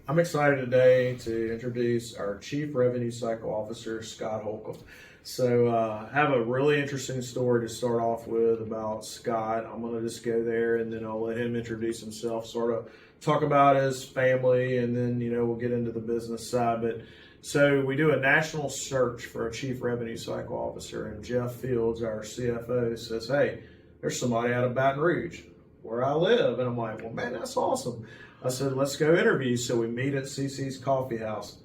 I'm excited today to introduce our Chief Revenue Cycle Officer, Scott Holcomb. So I have a really interesting story to start off with about Scott. I'm going to just go there and then I'll let him introduce himself, sort of talk about his family, and then, we'll get into the business side. But so we do a national search for a Chief Revenue Cycle Officer, and Jeff Fields, our CFO, says, hey, there's somebody out of Baton Rouge where I live. And I'm like, well, man, that's awesome. I said, let's go interview. So we meet at CC's Coffee House.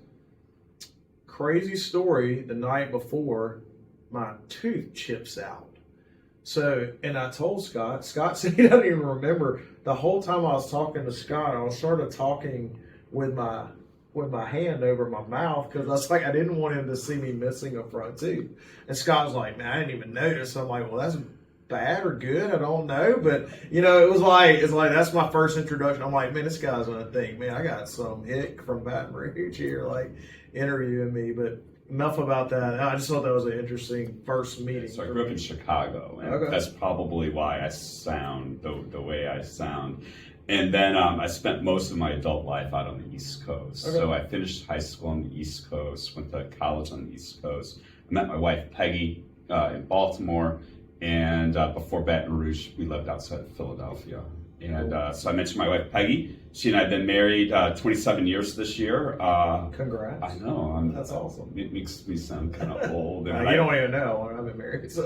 Crazy story, the night before, my tooth chips out. So, and I told Scott said he doesn't even remember. The whole time I was talking to Scott, I was sort of talking with my hand over my mouth because I was like, I didn't want him to see me missing a front tooth. And Scott was like, man, I didn't even notice. I'm like, well, that's bad or good, I don't know, but it was like that's my first introduction. I'm like, man, this guy's gonna think, man, I got some hick from Baton Rouge here, like interviewing me. But enough about that. I just thought that was an interesting first meeting. So I grew up in Chicago, and that's probably why I sound the way I sound. And then I spent most of my adult life out on the East Coast. Okay. So I finished high school on the East Coast, went to college on the East Coast. I met my wife Peggy in Baltimore. And before Baton Rouge, we lived outside of Philadelphia. And so I mentioned my wife, Peggy. She and I have been married 27 years this year. Congrats. I know. That's awesome. It makes me sound kind of old. And you don't even know. I've been married. So.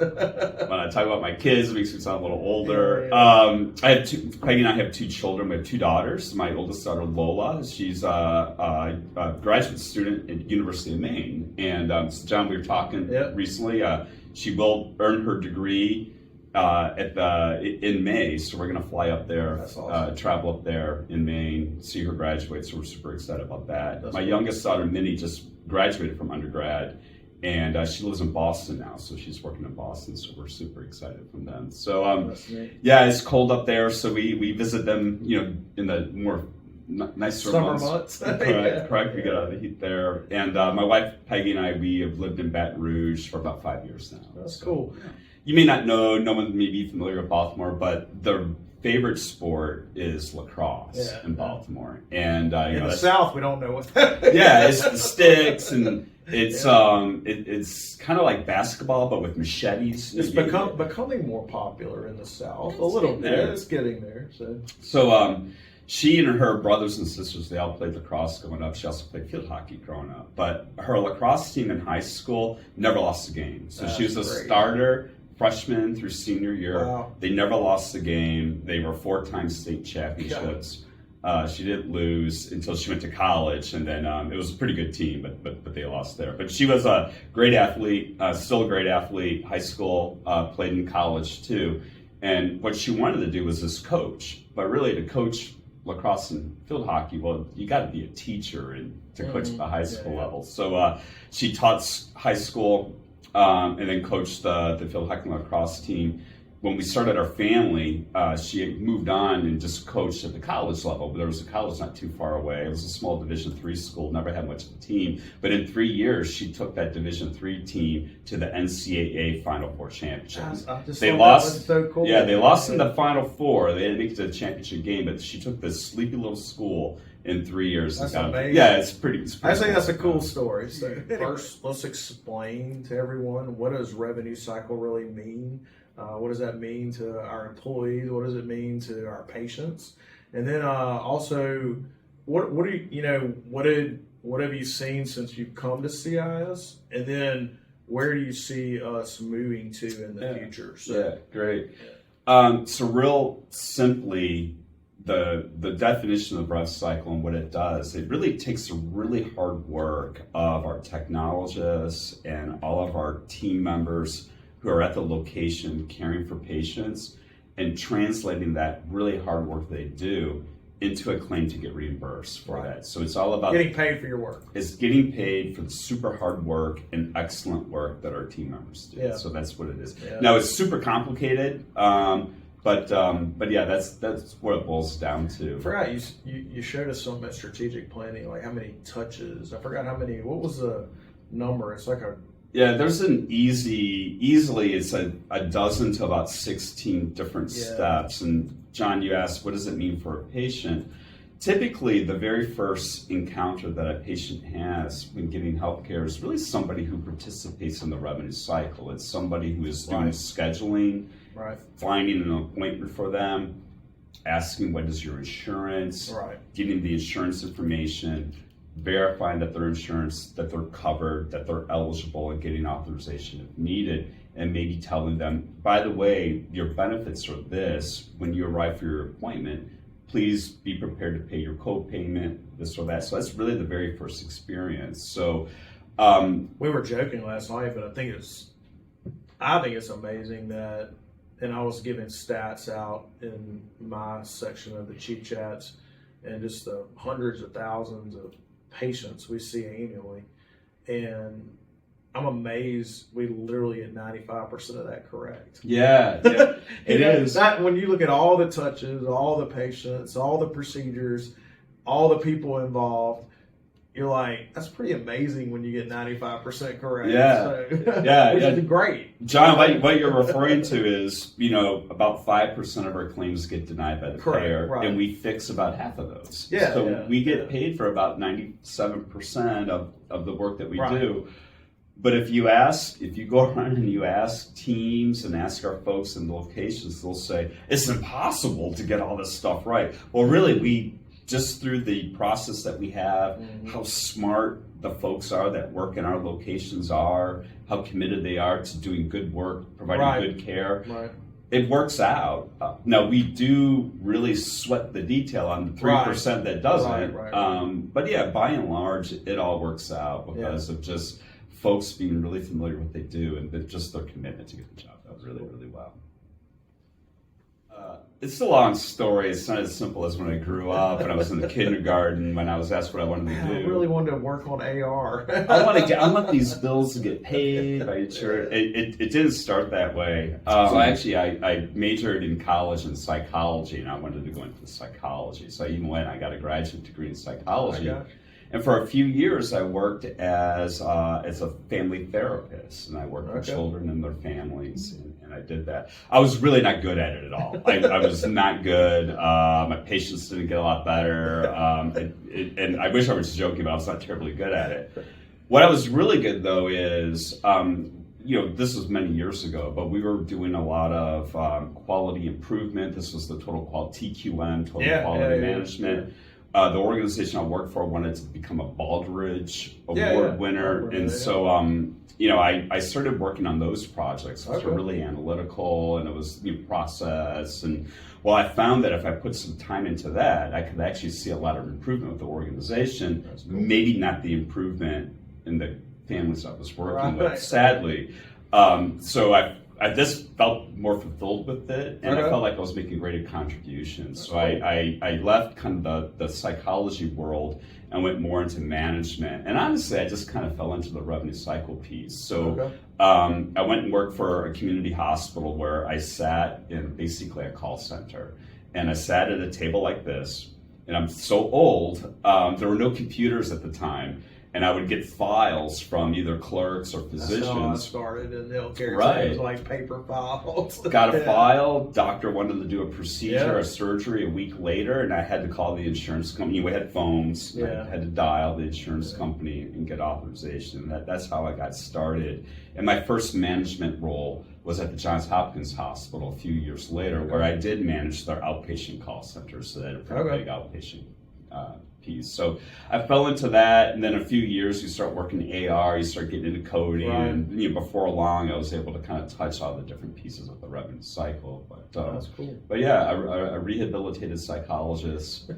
When I talk about my kids, it makes me sound a little older. I have Peggy and I have two children. We have two daughters. My oldest daughter, Lola, she's a graduate student at University of Maine. And so John, we were talking recently. She will earn her degree in May, so we're going to fly up there, awesome. Travel up there in Maine, see her graduate, so we're super excited about that. My youngest daughter, Minnie, just graduated from undergrad, and she lives in Boston now, so she's working in Boston, so we're super excited from them. So, it's cold up there, so we visit them, in the more nicer summer months. Correct. We get out of the heat there. And my wife, Peggy, and I, we have lived in Baton Rouge for about 5 years now. That's cool. You may not know, no one may be familiar with Baltimore, but the favorite sport is lacrosse in Baltimore. And in the South, we don't know what it's the sticks, and it's it's kind of like basketball, but with machetes. It's becoming more popular in the South a little bit. It's getting there. So she and her brothers and sisters, they all played lacrosse growing up. She also played field hockey growing up. But her lacrosse team in high school never lost a game. So she was a starter freshman through senior year. Wow. They never lost a game. They were 4-time state championships. She didn't lose until she went to college, and then it was a pretty good team, but they lost there. But she was a great athlete, still a great athlete, high school, played in college too. And what she wanted to do was just coach, but really to coach lacrosse and field hockey, well, you got to be a teacher and to coach at the high school level. So she taught high school and then coached the field hockey and lacrosse team. When we started our family, she moved on and just coached at the college level. But there was a college not too far away. It was a small Division III school, never had much of a team. But in 3 years, she took that Division III team to the NCAA Final Four championship. They lost. So cool. Yeah, they lost in the Final Four. They didn't make it to the championship game, but she took this sleepy little school in 3 years. That's amazing. Yeah, it's pretty I think that's a cool story. So first, let's explain to everyone, what does revenue cycle really mean? What does that mean to our employees? What does it mean to our patients? And then also, what have you seen since you've come to CIS? And then where do you see us moving to in the future? So, great. So real simply, the definition of rev cycle and what it does, it really takes the really hard work of our technologists and all of our team members who are at the location caring for patients and translating that really hard work they do into a claim to get reimbursed for that. So it's all about getting paid for your work. It's getting paid for the super hard work and excellent work that our team members do. So that's what it is. Now it's super complicated, but that's what it boils down to. I forgot you showed us something at strategic planning, like how many touches. I forgot how many. What was the number? It's like Yeah, there's an easily it's a dozen to about 16 different steps. And John, you asked, what does it mean for a patient? Typically, the very first encounter that a patient has when getting healthcare is really somebody who participates in the revenue cycle. It's somebody who is doing scheduling, finding an appointment for them, asking what is your insurance, getting the insurance information, verifying that their insurance, that they're covered, that they're eligible, and getting authorization if needed, and maybe telling them, by the way, your benefits are this. When you arrive for your appointment, please be prepared to pay your co-payment, this or that. So that's really the very first experience. So we were joking last night, but I think it's amazing that, and I was giving stats out in my section of the Chief Chats, and just the hundreds of thousands of patients we see annually, and I'm amazed we literally get 95% of that correct. Yeah, it is. That when you look at all the touches, all the patients, all the procedures, all the people involved, you're like, that's pretty amazing when you get 95% correct. Which is great. John, what you're referring to is, about 5% of our claims get denied by the payer, and we fix about half of those. We get paid for about 97% of the work that we do. But if you go around and you ask teams and ask our folks in the locations, they'll say, it's impossible to get all this stuff right. Well, really, just through the process that we have, how smart the folks are that work in our locations are, how committed they are to doing good work, providing good care, it works out. Now, we do really sweat the detail on the 3% that doesn't. But yeah, by and large, it all works out because of just folks being really familiar with what they do and just their commitment to get the job done really, really well. It's a long story. It's not as simple as when I grew up and I was in the kindergarten when I was asked what I wanted to do. I really wanted to work on AR. I want these bills to get paid by insurance. It didn't start that way. So I majored in college in psychology, and I wanted to go into psychology. So I even went. I got a graduate degree in psychology. And for a few years, I worked as a family therapist, and I worked with children and their families, and I did that. I was really not good at it at all. I was not good. My patients didn't get a lot better, and I wish I was joking, but I was not terribly good at it. What I was really good, though, is this was many years ago, but we were doing a lot of quality improvement. This was the total quality TQM, total quality management. The organization I worked for wanted to become a Baldrige Award winner. And so, I started working on those projects, which were really analytical, and it was new process. And I found that if I put some time into that, I could actually see a lot of improvement with the organization. Maybe not the improvement in the families I was working with, sadly. So I just felt more fulfilled with it, and I felt like I was making greater contributions. So I left kind of the psychology world and went more into management. And honestly, I just kind of fell into the revenue cycle piece. So I went and worked for a community hospital where I sat in basically a call center. And I sat at a table like this, and I'm so old, there were no computers at the time. And I would get files from either clerks or physicians. That's how I started in healthcare. It was like paper files. Got a file. Doctor wanted to do a procedure, a surgery a week later, and I had to call the insurance company. We had phones. I had to dial the insurance company and get authorization. That's how I got started. And my first management role was at the Johns Hopkins Hospital a few years later, where I did manage their outpatient call center. So they had a pretty big outpatient piece. So I fell into that, and then a few years you start working AR, you start getting into coding, and before long I was able to kind of touch all the different pieces of the revenue cycle. But that's cool. But yeah, a rehabilitated psychologist.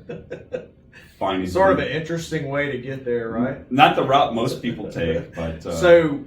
Finding sort of an interesting way to get there, right? Not the route most people take, but so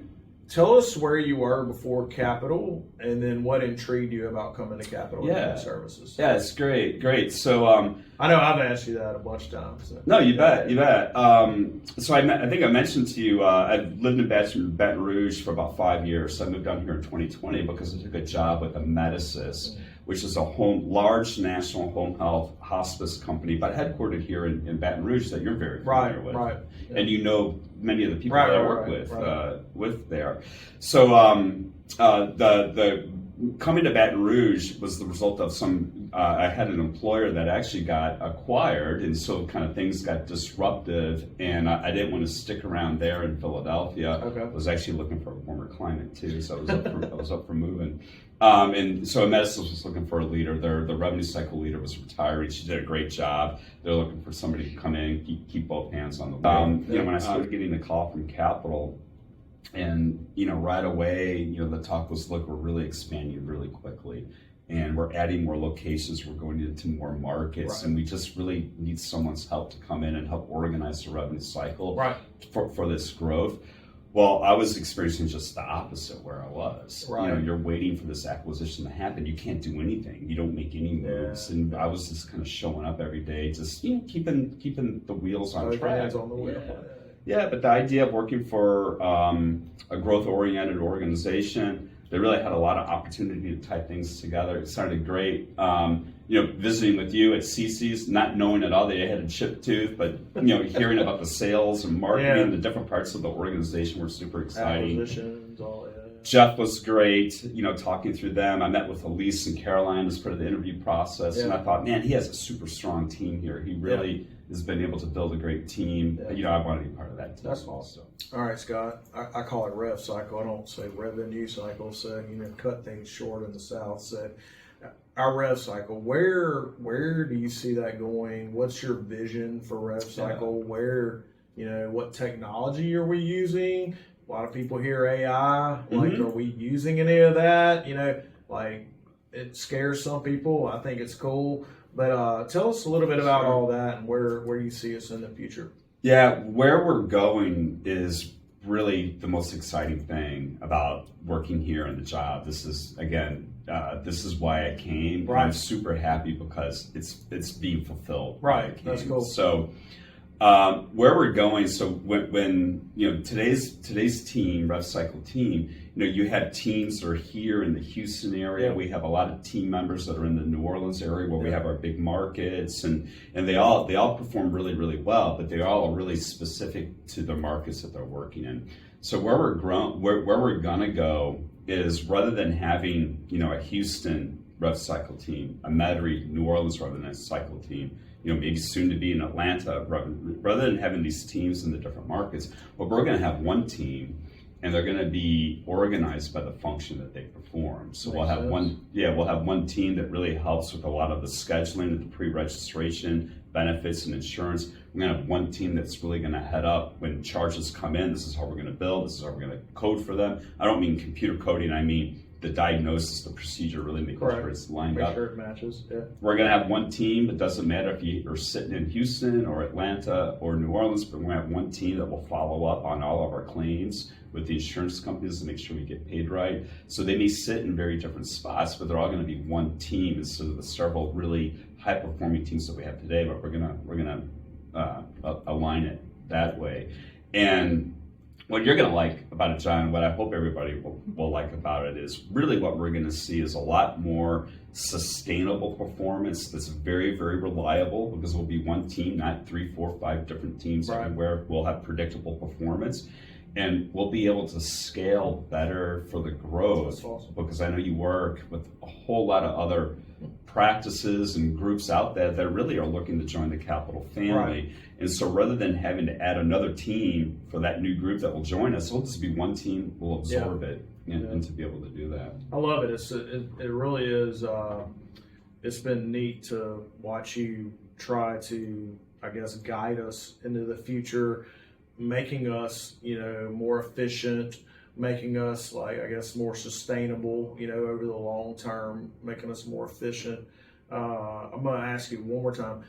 tell us where you were before Capital, and then what intrigued you about coming to Capital Services. Yeah, it's great. So I know I've asked you that a bunch of times. So. No, you bet. So I think I mentioned to you, I've lived in Baton Rouge for about 5 years. So I moved down here in 2020 because I took a job with Emeticis, which is a large national home health hospice company, but headquartered here in Baton Rouge that you're very familiar with. Right. Yeah. And you know many of the people that I work with there. So the coming to Baton Rouge was the result of I had an employer that actually got acquired, and so kind of things got disruptive, and I didn't want to stick around there in Philadelphia. Okay. I was actually looking for a warmer climate too, so I was up for moving. And so Medicine was looking for a leader. The revenue cycle leader was retiring. She did a great job. They're looking for somebody to come in and keep both hands on the wheel. When I started getting the call from Capital, and right away, the talk was, look, we're really expanding really quickly, and we're adding more locations. We're going into more markets, and we just really need someone's help to come in and help organize the revenue cycle for this growth. Well, I was experiencing just the opposite where I was. You're waiting for this acquisition to happen. You can't do anything. You don't make any moves. And I was just kind of showing up every day, just keeping the wheels on track. Hands on the wheel. Yeah, but the idea of working for a growth-oriented organization, they really had a lot of opportunity to tie things together. It sounded great. Visiting with you at CC's, not knowing at all that you had a chipped tooth, but hearing about the sales and marketing, the different parts of the organization were super exciting. Acquisitions, all that. Jeff was great, talking through them. I met with Elise and Caroline as part of the interview process, and I thought, man, he has a super strong team here. He really has been able to build a great team. I want to be part of that team. That's awesome. All right, Scott. I call it rev cycle. I don't say revenue cycle. So cut things short in the South. So our rev cycle, where do you see that going? What's your vision for rev cycle? Where, what technology are we using? A lot of people hear AI. Like, are we using any of that? It scares some people. I think it's cool. But tell us a little bit about all that and where you see us in the future. Yeah, where we're going is really the most exciting thing about working here in the job. This is, again, this is why I came. Right. I'm super happy because it's being fulfilled. Right, that's cool. So where we're going, so when today's team, Rev Cycle team, you have teams that are here in the Houston area. Yeah. We have a lot of team members that are in the New Orleans area where we have our big markets, and they all perform really, really well, but they all are really specific to the markets that they're working in. So where we're gonna go is, rather than having a Houston Rev Cycle team, a Metairie, New Orleans Rev Cycle team, maybe soon to be in Atlanta, rather than having these teams in the different markets, we're going to have one team, and they're going to be organized by the function that they perform. So we'll have one team that really helps with a lot of the scheduling, the pre-registration, benefits, and insurance. We're going to have one team that's really going to head up when charges come in. This is how we're going to bill. This is how we're going to code for them. I don't mean computer coding. I mean the diagnosis, the procedure, really making sure it's lined up. Make sure it matches. Yeah. We're going to have one team. It doesn't matter if you are sitting in Houston or Atlanta or New Orleans, but we're going to have one team that will follow up on all of our claims with the insurance companies to make sure we get paid right. So they may sit in very different spots, but they're all going to be one team instead of the several really high-performing teams that we have today. But we're going to align it that way. And what you're going to like about it, John, what I hope everybody will like about it, is really what we're going to see is a lot more sustainable performance that's very, very reliable, because we'll be one team, not 3, 4, 5 different teams everywhere. We'll have predictable performance, and we'll be able to scale better for the growth. That's awesome. Because I know you work with a whole lot of other practices and groups out there that really are looking to join the Capital family. Right. And so rather than having to add another team for that new group that will join us, it'll just be one team, we'll absorb it and to be able to do that. I love it. It really is. It's been neat to watch you try to, I guess, guide us into the future, making us, more efficient, making us, more sustainable, over the long term, making us more efficient. I'm going to ask you one more time.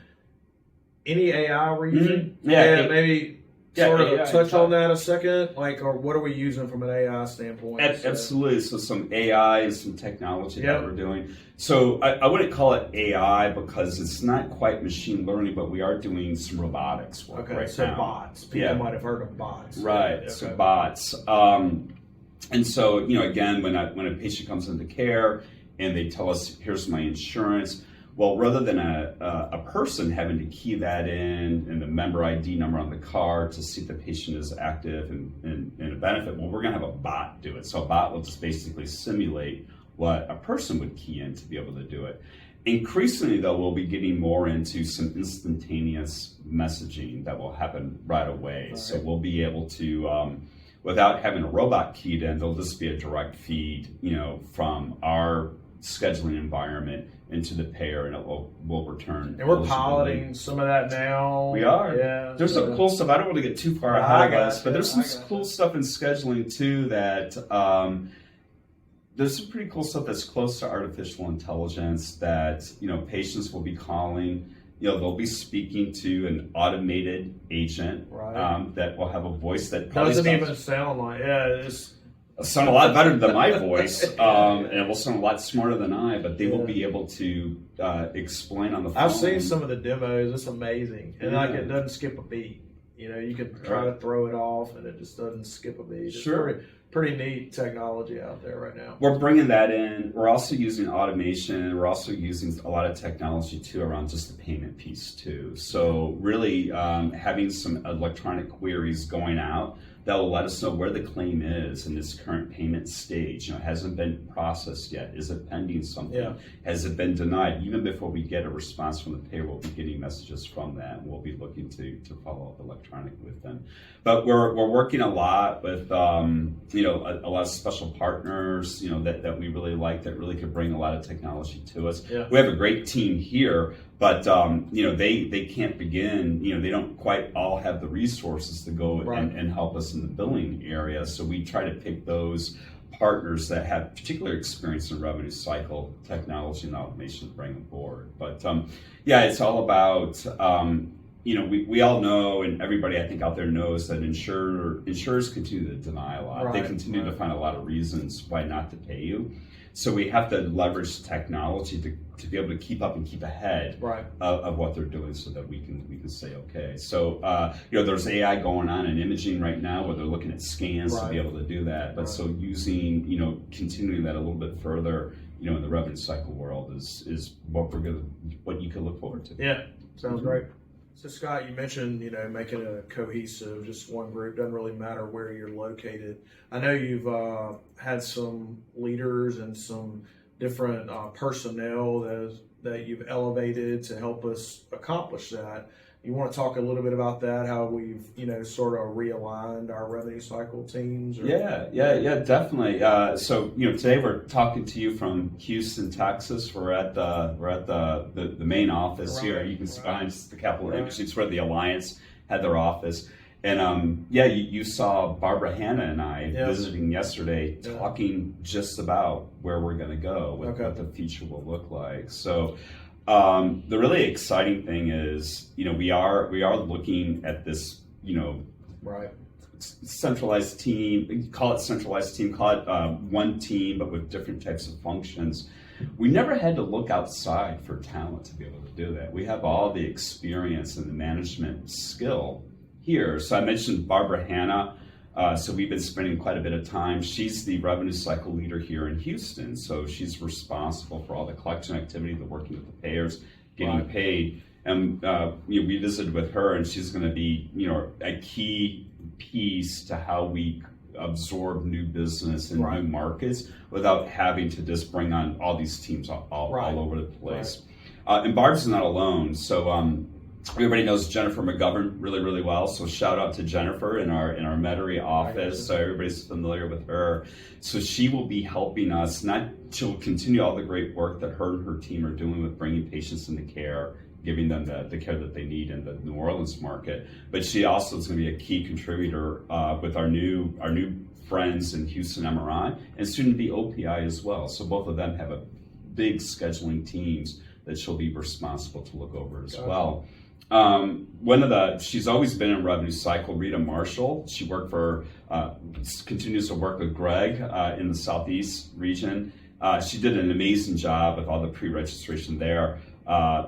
Any AI we're using? Mm-hmm. Maybe sort of touch on that a second. Or what are we using from an AI standpoint? Absolutely. So some AI and some technology that we're doing. So I wouldn't call it AI because it's not quite machine learning, but we are doing some robotics work right now. Bots. People might have heard of bots. Right. Okay. So bots. And so, again, when a patient comes into care and they tell us, here's my insurance. Well, rather than a person having to key that in and the member ID number on the card to see if the patient is active and a benefit, well, we're going to have a bot do it. So a bot will just basically simulate what a person would key in to be able to do it. Increasingly, though, we'll be getting more into some instantaneous messaging that will happen right away. Right. So we'll be able to, without having a robot keyed in, there'll just be a direct feed, from our scheduling environment into the payer, and it will return. And we're piloting some of that now. We are. Yeah. There's some cool stuff. I don't want to get too far ahead of us, but there's some cool stuff in scheduling too that there's some pretty cool stuff that's close to artificial intelligence that, patients will be calling. They'll be speaking to an automated agent that will have a voice that probably doesn't even sound like, it's sound a lot better than my voice, and it will sound a lot smarter than I, but they will be able to explain on the phone. I've seen some of the demos. It's amazing. And it doesn't skip a beat. You could try to throw it off and it just doesn't skip a beat. It's pretty neat technology out there right now. We're bringing that in. We're also using automation. We're also using a lot of technology too around just the payment piece too. So really having some electronic queries going out that will let us know where the claim is in this current payment stage. Hasn't been processed yet. Is it pending something? Yeah. Has it been denied? Even before we get a response from the payer, we'll be getting messages from that, and we'll be looking to follow up electronically with them. But we're working a lot with a lot of special partners that we really like, that really could bring a lot of technology to us. Yeah. We have a great team here, but they can't begin. They don't quite all have the resources to go and help us in the billing area. So we try to pick those partners that have particular experience in revenue cycle technology and automation to bring aboard. But it's all about we all know, and everybody I think out there knows, that insurers continue to deny a lot. They continue to find a lot of reasons why not to pay you. So we have to leverage technology to be able to keep up and keep ahead of what they're doing, so that we can say okay. So there's AI going on in imaging right now where they're looking at scans to be able to do that. But so using continuing that a little bit further in the revenue cycle world is what you can look forward to. Yeah, sounds great. So Scott, you mentioned, making a cohesive, just one group. Doesn't really matter where you're located. I know you've had some leaders and some different personnel that you've elevated to help us accomplish that. You want to talk a little bit about that, how we've, sort of realigned our revenue cycle teams? Or? Yeah, definitely. So, today we're talking to you from Houston, Texas. We're at the main office here. You can see behind the Capitol Embassy. It's where the Alliance had their office. And you saw Barbara Hanna and I visiting yesterday, talking just about where we're going to go, what the future will look like. So the really exciting thing is, we are looking at this, centralized team. Call it centralized team. Call it one team, but with different types of functions. We never had to look outside for talent to be able to do that. We have all the experience and the management skill here. So I mentioned Barbara Hanna. So we've been spending quite a bit of time. She's the revenue cycle leader here in Houston. So she's responsible for all the collection activity, the working with the payers, getting paid. And we visited with her, and she's going to be a key piece to how we absorb new business in new markets without having to just bring on all these teams all over the place. And Barb's not alone. So everybody knows Jennifer McGovern really, really well. So shout out to Jennifer in our Metairie office. So everybody's familiar with her. So she will be helping us. She'll continue all the great work that her and her team are doing with bringing patients into care, giving them the care that they need in the New Orleans market. But she also is going to be a key contributor with our new friends in Houston MRI, and soon to be OPI as well. So both of them have a big scheduling teams that she'll be responsible to look over as well. She's always been in revenue cycle, Rita Marshall. She continues to work with Greg in the Southeast region. She did an amazing job with all the pre-registration there.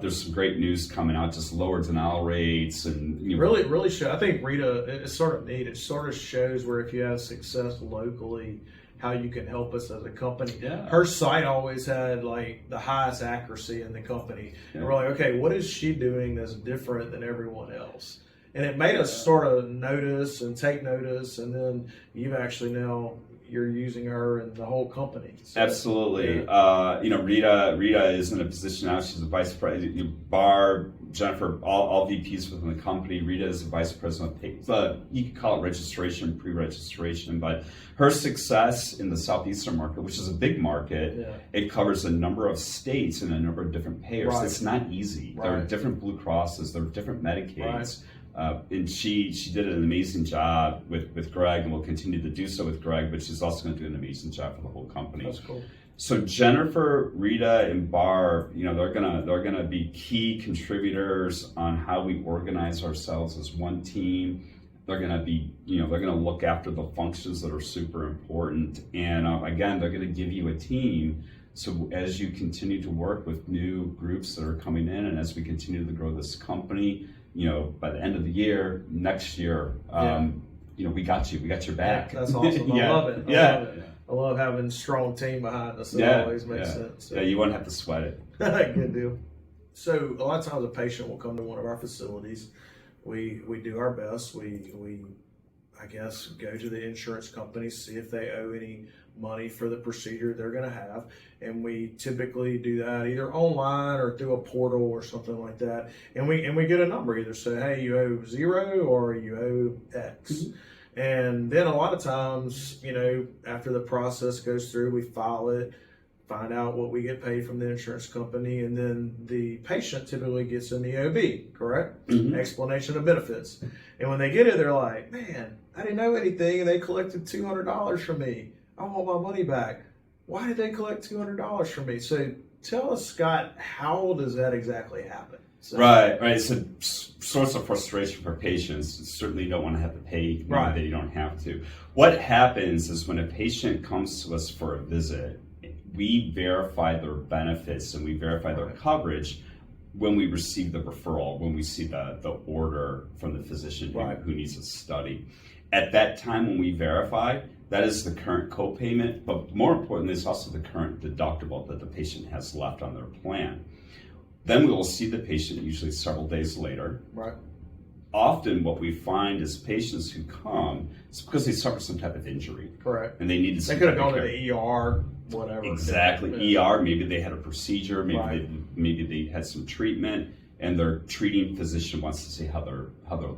There's some great news coming out, just lower denial rates, and really show. I think Rita, it's sort of neat. It sort of shows where if you have success locally, how you can help us as a company. Yeah. Her site always had like the highest accuracy in the company. Yeah. And we're like, okay, what is she doing that's different than everyone else? And it made us sort of notice and take notice, and then you've actually now you're using her in the whole company. So, Absolutely. yeah. Rita is in a position now. She's a vice president. Barb, Jennifer, all VPs within the company. Rita is a vice president of you could call it registration, pre-registration, but her success in the Southeastern market, which is a big market, it covers a number of states and a number of different payers. Right. It's not easy. Right. There are different Blue Crosses, there are different Medicaids. Right. And she did an amazing job with Greg, and will continue to do so with Greg, but she's also going to do an amazing job for the whole company. That's cool. So Jennifer, Rita, and Barb, they're gonna be key contributors on how we organize ourselves as one team. They're gonna be, they're gonna look after the functions that are super important, and again, they're gonna give you a team. So as you continue to work with new groups that are coming in, and as we continue to grow this company, by the end of the year, next year, we got you. We got your back. Yeah, that's awesome. I love it. I love it. I love having a strong team behind us. It always makes sense. So. Yeah, you won't have to sweat it. Good deal. So a lot of times a patient will come to one of our facilities. We do our best. We I guess go to the insurance companies, see if they owe any money for the procedure they're going to have, and we typically do that either online or through a portal or something like that, and we get a number, either say, hey, you owe 0 or you owe X. Mm-hmm. And then a lot of times, after the process goes through, we file it, find out what we get paid from the insurance company, and then the patient typically gets an EOB, correct? Mm-hmm. Explanation of benefits. And when they get it, they're like, man, I didn't know anything, and they collected $200 from me. I want my money back. Why did they collect $200 from me? So tell us, Scott, how does that exactly happen? So, right. It's a source of frustration for patients. Certainly you don't want to have to pay money that you don't have to. What happens is when a patient comes to us for a visit, we verify their benefits and we verify their coverage when we receive the referral, when we see the order from the physician who needs a study. At that time when we verify, that is the current copayment, but more importantly, it's also the current deductible that the patient has left on their plan. Then we will see the patient usually several days later. Right. Often what we find is patients who come, it's because they suffer some type of injury. Correct. And they needed some They could have gone to the ER, whatever. Exactly. ER, maybe they had a procedure, maybe they had some treatment, and their treating physician wants to see how they're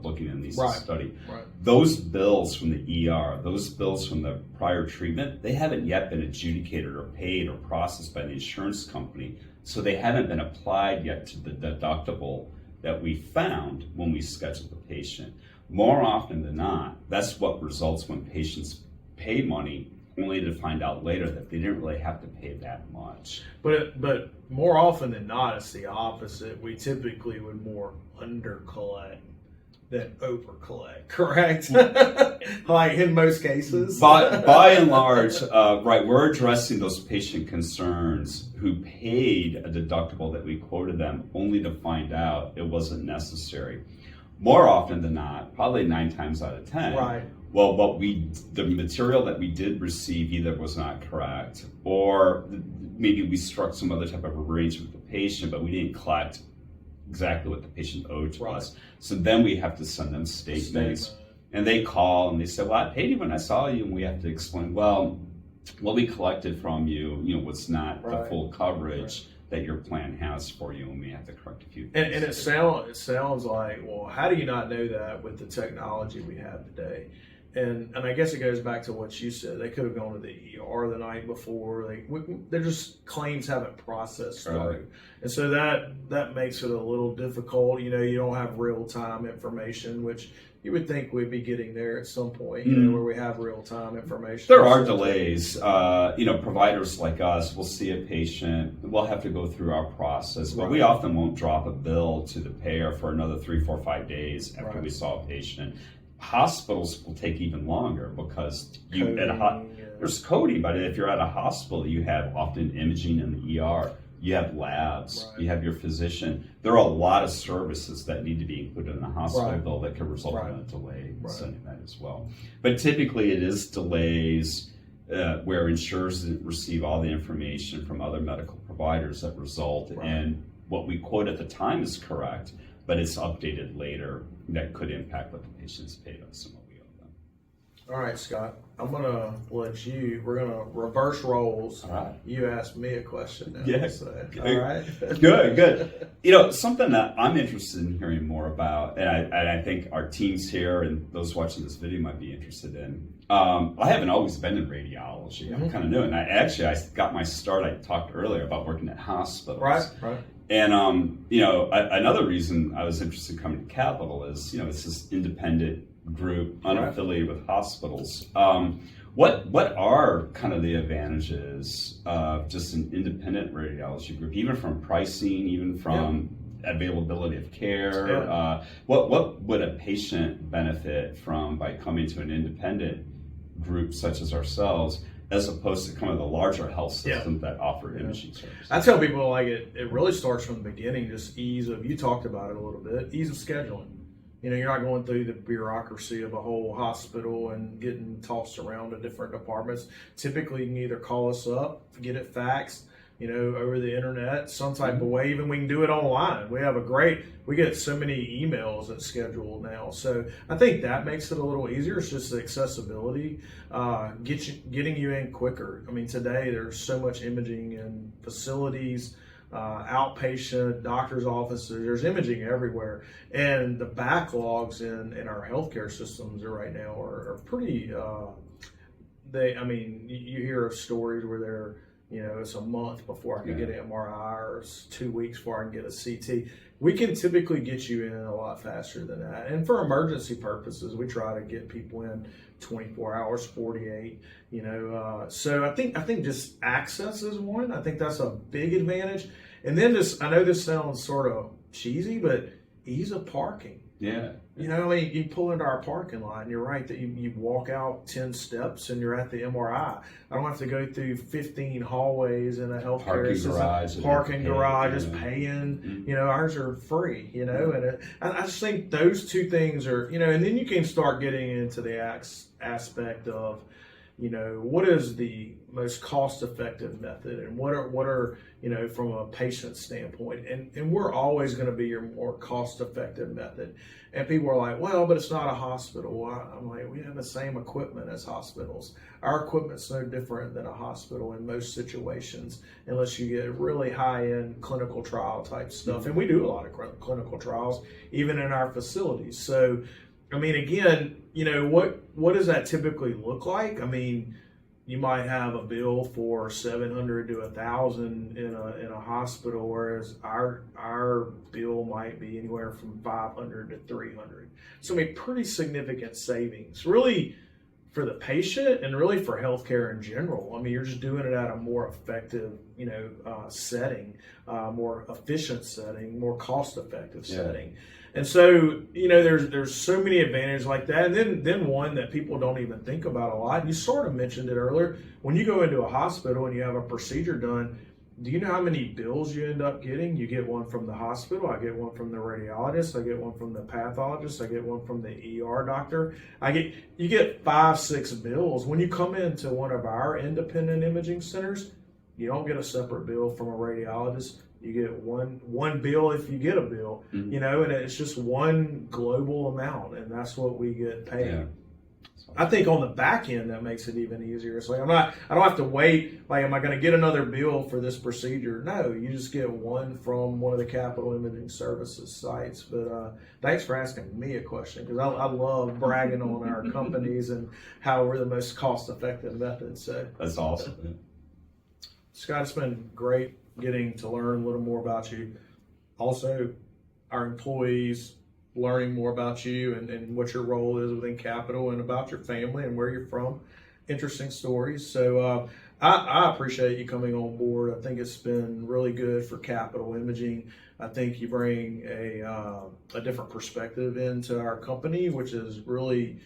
looking and needs to study. Right. Those bills from the ER, those bills from the prior treatment, they haven't yet been adjudicated or paid or processed by the insurance company, so they haven't been applied yet to the deductible that we found when we scheduled the patient. More often than not, that's what results when patients pay money only to find out later that they didn't really have to pay that much. But more often than not, it's the opposite. We typically would more under collect than over collect, correct? Like in most cases. By and large, we're addressing those patient concerns who paid a deductible that we quoted them only to find out it wasn't necessary. More often than not, probably 9 times out of 10. Right. Well, the material that we did receive either was not correct, or maybe we struck some other type of arrangement with the patient, but we didn't collect exactly what the patient owed to us. So then we have to send them statements, and they call and they say, well, I paid you when I saw you, and we have to explain, well, what we collected from you, was not the full coverage that your plan has for you, and we have to correct a few things. And it sounds like, well, how do you not know that with the technology we have today? And I guess it goes back to what you said. They could have gone to the ER the night before. They're just claims haven't processed through. And so that makes it a little difficult. You don't have real-time information, which you would think we'd be getting there at some point, where we have real-time information. There are delays. Providers like us will see a patient. We'll have to go through our process, but we often won't drop a bill to the payer for another 3, 4, 5 days after we saw a patient. Hospitals will take even longer because there's coding, but if you're at a hospital, you have often imaging in the ER, you have labs, you have your physician. There are a lot of services that need to be included in the hospital bill that could result in a delay in sending that as well. But typically it is delays. where insurers receive all the information from other medical providers that result in what we quote at the time is correct, but it's updated later that could impact what the patients paid us and what we owe them. All right, Scott, we're going to reverse roles. All right. You asked me a question now. Yeah. So, all right. Good. Something that I'm interested in hearing more about, and I think our teams here and those watching this video might be interested in. I haven't always been in radiology. I'm kind of new, and I got my start. I talked earlier about working at hospitals. Right. And another reason I was interested in coming to Capital is it's this independent group, unaffiliated with hospitals. What are kind of the advantages of just an independent radiology group, even from pricing, even from availability of care? What would a patient benefit from by coming to an independent group such as ourselves, as opposed to kind of the larger health systems that offer imaging services? I tell people it really starts from the beginning, just ease of, you talked about it a little bit, ease of scheduling. You're not going through the bureaucracy of a whole hospital and getting tossed around to different departments. Typically, you can either call us up, get it faxed, over the internet, some type of way. Even we can do it online. We get so many emails that's scheduled now. So I think that makes it a little easier. It's just the accessibility, getting you in quicker. I mean, today there's so much imaging in facilities, outpatient, doctor's offices, there's imaging everywhere. And the backlogs in our healthcare systems right now are pretty, you hear of stories where they're, it's a month before I can get an MRI, or it's 2 weeks before I can get a CT. We can typically get you in a lot faster than that. And for emergency purposes, we try to get people in 24 hours, 48, so I think just access is one. I think that's a big advantage. And then I know this sounds sort of cheesy, but ease of parking. Yeah. You pull into our parking lot, and you're right that you walk out 10 steps and you're at the MRI. I don't have to go through 15 hallways in a healthcare system. Parking garages, paying. Ours are free. And I just think those two things are. And then you can start getting into the aspect of, what is the most cost-effective method, and what are from a patient standpoint, and we're always going to be your more cost-effective method. And people are like, well, but it's not a hospital. I'm like, we have the same equipment as hospitals. Our equipment's no different than a hospital in most situations, unless you get really high-end clinical trial type stuff. And we do a lot of clinical trials, even in our facilities. So, again, what does that typically look like? You might have a bill for $700 to $1,000 in a hospital, whereas our bill might be anywhere from $500 to $300. So pretty significant savings, really, for the patient and really for healthcare in general. You're just doing it at a more effective, setting, more efficient setting, more cost-effective setting. And so, there's so many advantages like that. And then one that people don't even think about a lot, and you sort of mentioned it earlier, when you go into a hospital and you have a procedure done, do you know how many bills you end up getting? You get one from the hospital, I get one from the radiologist, I get one from the pathologist, I get one from the ER doctor. You get 5-6 bills. When you come into one of our independent imaging centers, you don't get a separate bill from a radiologist. You get one bill if you get a bill, and it's just one global amount, and that's what we get paid. Yeah. I think on the back end that makes it even easier. It's like I don't have to wait. Like, am I going to get another bill for this procedure? No, you just get one from one of the Capital Imaging Services sites. But thanks for asking me a question, because I love bragging on our companies and how we're the most cost-effective method. So that's awesome. Scott, it's been great getting to learn a little more about you. Also, our employees learning more about you and what your role is within Capital, and about your family and where you're from. Interesting stories. So I appreciate you coming on board. I think it's been really good for Capital Imaging. I think you bring a different perspective into our company, which is really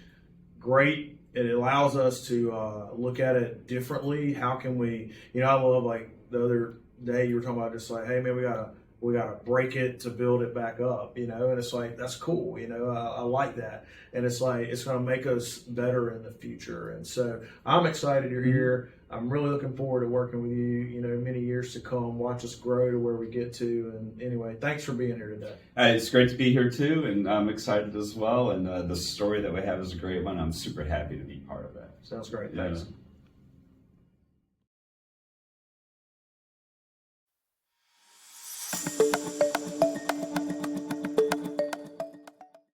great. It allows us to look at it differently. How can we, I love, like the other day you were talking about, just like, hey man, we got we got to break it to build it back up, and it's like, that's cool. I like that. And it's like, it's going to make us better in the future. And so I'm excited you're here. I'm really looking forward to working with you, many years to come, watch us grow to where we get to. And anyway, thanks for being here today. It's great to be here too. And I'm excited as well. And the story that we have is a great one. I'm super happy to be part of that. Sounds great. Thanks. Yeah.